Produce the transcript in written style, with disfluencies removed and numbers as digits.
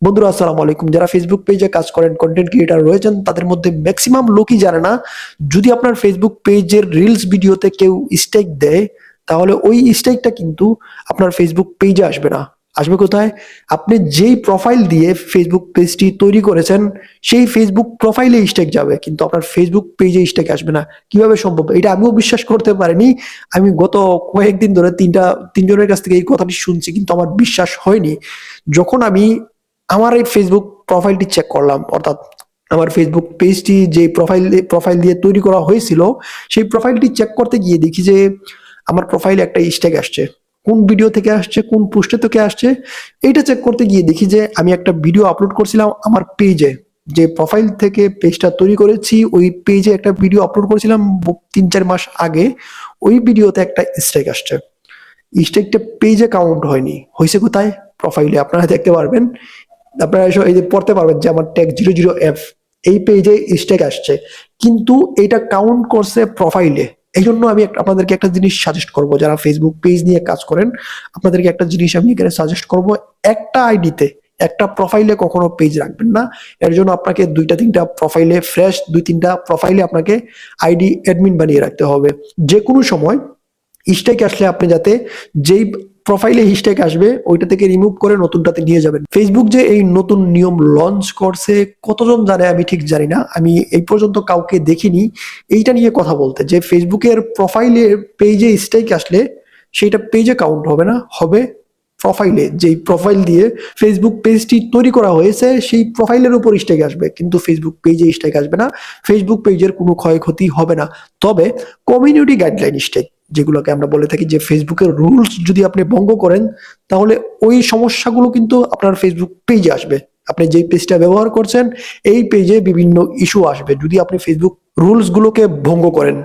বন্ধুরা আসসালামু আলাইকুম। যারা ফেসবুক পেজে কাজ করেন, কন্টেন্ট ক্রিয়েটার রয়েছেন, তাদের মধ্যে ম্যাক্সিমাম লোকই জানে না, যদি আপনার ফেসবুক পেজের রিলস ভিডিওতে কেউ স্ট্রাইক দেয়, তাহলে ওই স্ট্রাইকটা কিন্তু আপনার ফেসবুক পেজে আসবে না। আসবে কোথায়? আপনি যেই প্রোফাইল দিয়ে ফেসবুক পেজটি তৈরি করেছেন, সেই ফেসবুক প্রোফাইলে স্ট্রাইক যাবে, কিন্তু আপনার ফেসবুক পেজে স্ট্রাইক আসবে না। কিভাবে সম্ভব? এটা আমিও বিশ্বাস করতে পারিনি। আমি গত কয়েকদিন ধরে তিনজনের কাছ থেকে এই কথাটি শুনছি, কিন্তু আমার বিশ্বাস হয়নি। যখন আমি আমার এই ফেসবুক প্রোফাইলটি চেক করলাম, অর্থাৎ আমার ফেসবুক পেজটি যে প্রোফাইল দিয়ে তৈরি করা হয়েছিল, সেই প্রোফাইলটি চেক করতে গিয়ে দেখি যে আমার প্রোফাইলে একটা স্ট্যাগ আসছে। কোন ভিডিও থেকে আসছে, কোন পোস্টে থেকে আসছে, এইটা চেক করতে গিয়ে দেখি যে আমি একটা ভিডিও আপলোড করছিলাম আমার পেজে, যে প্রোফাইল থেকে পেজটা তৈরি করেছি, ওই পেজে একটা ভিডিও আপলোড করেছিলাম 3-4 মাস আগে। ওই ভিডিওতে একটা স্ট্যাগ আসছে। স্ট্যাগটা পেজে কাউন্ট হয়নি, হয়েছে কোথায়? প্রোফাইলে। আপনারা দেখতে পারবেন, আপনারা এই যে পড়তে পারবেন যে আমার ট্যাগ 00F, এই পেজে স্ট্যাগ আসছে, কিন্তু এটা কাউন্ট করছে প্রোফাইলে। এই জন্য আমি আপনাদেরকে একটা জিনিস সাজেস্ট করব, যারা ফেসবুক পেজ নিয়ে কাজ করেন, আপনাদেরকে একটা জিনিস আমি এখানে সাজেস্ট করব। একটা আইডিতে, একটা প্রোফাইলে কখনো পেজ রাখবেন না। এর জন্য আপনাকে 2-3টা প্রোফাইলে, ফ্রেশ 2-3টা প্রোফাইলে আপনাকে আইডি অ্যাডমিন বানিয়ে রাখতে হবে। যে কোনো সময় স্ট্রাইক আসলে আপনি যাতে যেই প্রোফাইলে স্ট্রাইক আসবে ওইটা থেকে রিমুভ করে নতুনটাতে নিয়ে যাবেন। ফেসবুক যে এই নতুন নিয়ম লঞ্চ করছে, কতজন জানে আমি ঠিক জানি না। আমি এই পর্যন্ত কাউকে দেখিনি এইটা নিয়ে কথা বলতে, যে ফেসবুকের প্রোফাইলে পেজে স্ট্রাইক আসলে সেইটা পেজে কাউন্ট হবে না, হবে প্রোফাইলে। যেই প্রোফাইল দিয়ে ফেসবুক পেজটি তৈরি করা হয়েছে, সেই প্রোফাইলের উপর স্ট্রাইক আসবে, কিন্তু ফেসবুক পেজে স্ট্রাইক আসবে না। ফেসবুক পেজের কোনো ক্ষয়ক্ষতি হবে না। তবে কমিউনিটি গাইডলাইন স্ট্রাইক, যেগুলোকে আমরা বলে থাকি, যে ফেসবুকের রুলস যদি আপনি ভঙ্গ করেন, তাহলে ওই সমস্যাগুলো কিন্তু আপনার ফেসবুক পেজে আসবে। আপনি যেই পেজটা ব্যবহার করছেন, এই পেজে বিভিন্ন ইস্যু আসবে যদি আপনি ফেসবুক রুলস গুলোকে ভঙ্গ করেন।